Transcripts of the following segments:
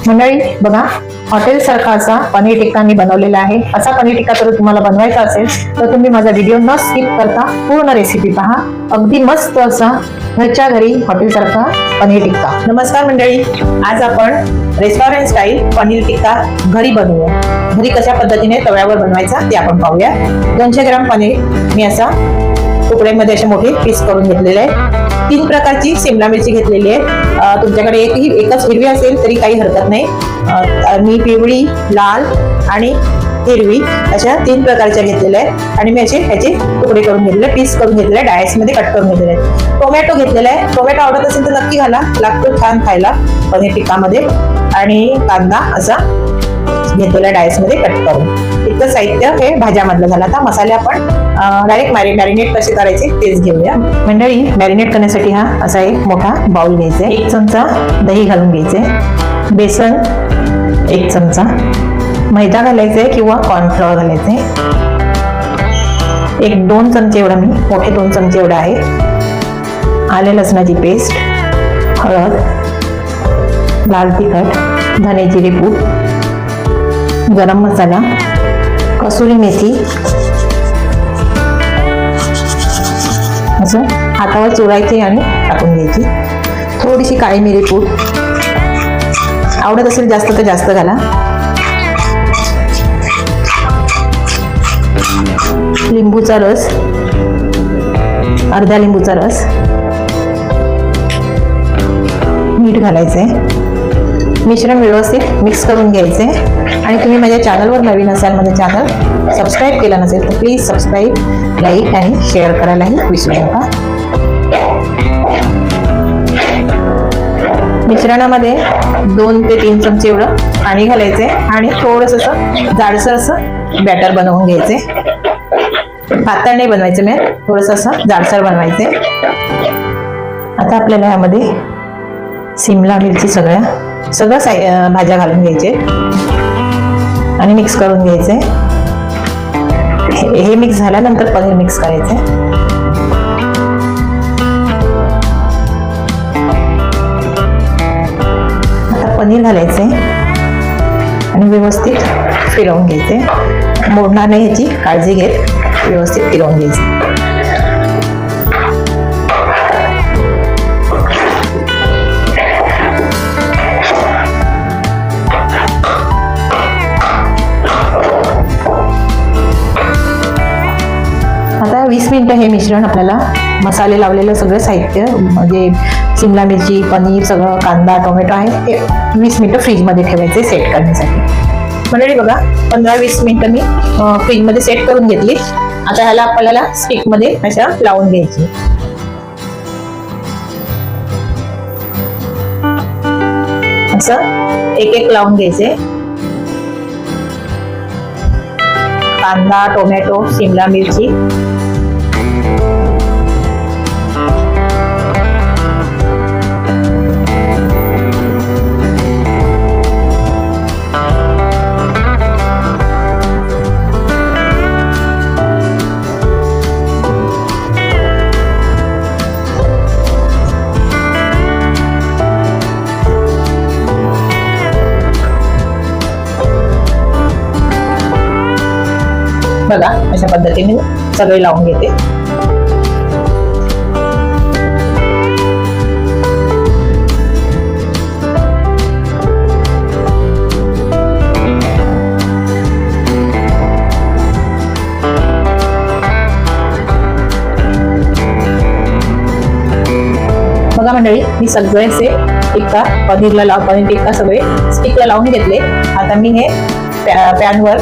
मंडळी बघा, हॉटेल सारखा असा पनीर टिक्का मी बनवलेला आहे. असा पनीर टिक्का जर तुम्हाला बनवायचा असेल तर तुम्ही माझा व्हिडिओ न स्किप करता पूर्ण रेसिपी पहा. अगदी मस्त असा घरच्या घरी हॉटेल सारखा पनीर टिक्का. नमस्कार मंडळी, आज आपण रेस्टॉरंट स्टाईल पनीर टिक्का घरी बनवूया. घरी कशा पद्धतीने तव्यावर बनवायचा ते आपण पाहूया. 200 ग्राम पनीर मी असा तुकड्यांमध्ये असे मोठे पीस करून घेतलेले आहे. 3 प्रकारची सिमला मिरची घेतलेली आहे. तुमच्याकडे एकच हिरवी असेल तरी काही हरकत नाही. मी पिवळी, लाल आणि हिरवी अशा 3 प्रकारच्या घेतलेल्या आहेत आणि मी असे ह्याचे तुकडे करून घेतलेले, पीस करून घेतलेले, डायस मध्ये कट करून घेतलेले आहेत. टोमॅटो घेतलेला आहे. टोमॅटो आवडत असेल तर नक्की घाला, लागतो छान खायला पनीर टिक्कामध्ये. आणि कांदा असा घेतलेला डायस मध्ये कट करून. इतकं साहित्य हे भाज्यामधलं झालं. आता मसाले आपण डायरेक्ट मॅरिनेट कसे करायचे तेच घेऊया. मंडळी, मॅरिनेट करण्यासाठी हा असा एक मोठा बाउल घ्यायचा आहे. 1 चमचा दही घालून घ्यायचे, बेसन 1 चमचा, मैदा घालायचा आहे किंवा कॉर्नफ्लॉवर घालायचे. 1-2 चमचे एवढा, मी मोठे 2 चमचे एवढा आहे. आले लसणाची पेस्ट, हळद, लाल तिखट, धने जिरे पूड, गरम मसाला, कसुरी मेथी असं हातावर चोळायची आणि टाकून घ्यायची. थोडीशी काळी मिरी पूड, आवडत असेल जास्त तर जास्त घाला. लिंबूचा रस, अर्धा लिंबूचा रस, मीठ घालायचंय. मिश्रण व्यवस्थित मिक्स करून घ्यायचे. आणि तुम्ही माझ्या चॅनलवर नवीन असाल, माझं चॅनल सबस्क्राईब केलं नसेल तर प्लीज सबस्क्राईब, लाईक आणि शेअर करायलाही विसरू नका. मिश्रणामध्ये 2 ते 3 चमचे एवढं पाणी घालायचे आणि थोडंसं असं जाडसर असं बॅटर बनवून घ्यायचे. पातळ नाही बनवायचं, मी थोडंसं असं जाडसर बनवायचे. आता आपल्याला यामध्ये सिमला मिरची सगळं भाज्या घालून घ्यायचे आणि मिक्स करून घ्यायचे. हे मिक्स झाल्यानंतर पनीर मिक्स करायचे. आता पनीर घालायचे आणि व्यवस्थित फिरवून घ्यायचे. मोडणार नाही ह्याची काळजी घेत व्यवस्थित फिरवून घ्यायचे. आता 20 मिनिटं हे मिश्रण आपल्याला मसाले लावलेलं सगळं साहित्य म्हणजे शिमला मिरची, पनीर, सगळं कांदा, टोमॅटो आहे हे 20 मिनिटं फ्रीजमध्ये ठेवायचे सेट करण्यासाठी. मंडळी बघा, 15-20 मिनिटं मी फ्रीजमध्ये सेट करून घेतली. आता ह्याला आपल्याला स्टिकमध्ये अशा लावून घ्यायची. असं एक लावून घ्यायचे. कांदा, टोमॅटो, शिमला मिरची, बघा अशा पद्धतीने सगळे लावून घेते. बघा मंडळी, मी सगळे असे टिक्का पनीर टिक्का सगळे स्टिकला लावून घेतले. आता मी हे पॅनवर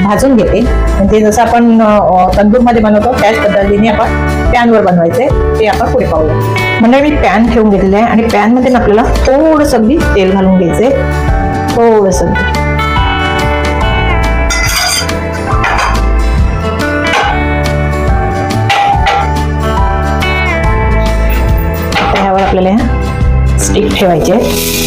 भाजून घेते. म्हणजे जसं आपण तंदूर मध्ये बनवतो त्याच पद्धतीने आपण पॅनवर बनवायचे ते आपण पुढे पाहूया. म्हणजे मी पॅन ठेवून घेतलेलं आहे आणि पॅन मध्ये आपल्याला थोडंसं अगदी तेल घालून घ्यायचे. थोडंसं त्यावर आपल्याला स्टिक ठेवायचे.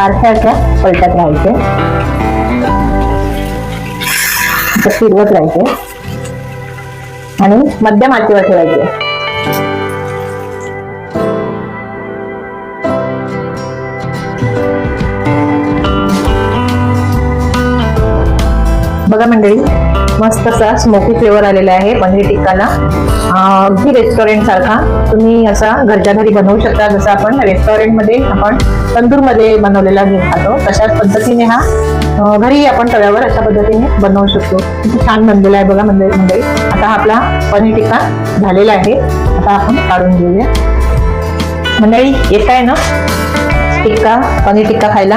सारख्या अशा पलटत राहायचे, फिरवत राहायचे आणि मध्यम आचेवर ठेवायचे. बघा मंडळी, मस्त असा स्मोकी फ्लेवर आलेला आहे पनीर टिक्काला. अगदी रेस्टॉरंट सारखा तुम्ही असा घरच्या घरी बनवू शकता. जसं आपण रेस्टॉरंटमध्ये आपण तंदूरमध्ये बनवलेला खातो तशाच पद्धतीने हा घरी आपण तव्यावर अशा पद्धतीने बनवू शकतो. किती छान बनलेला आहे बघा मंडळी. आता हा आपला पनीर टिक्का झालेला आहे. आता आपण काढून घेऊया. मंडळी, येत आहे ना टिक्का, पनीर टिक्का खायला.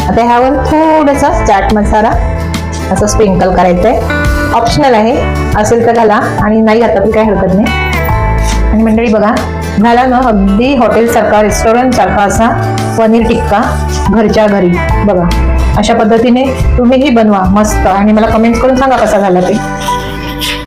आता ह्यावर थोडासा चाट मसाला असं स्प्रिंकल करायचंय. ऑप्शनल आहे, असेल तर घाला आणि नाही घातला तरी काही हरकत नाही. आणि मंडळी बघा, झाला ना अगदी हॉटेल सारखा, रेस्टॉरंट सारखा असा पनीर टिक्का घरच्या घरी. बघा, अशा पद्धतीने तुम्हीही बनवा मस्त आणि मला कमेंट करून सांगा कसा झाला ते.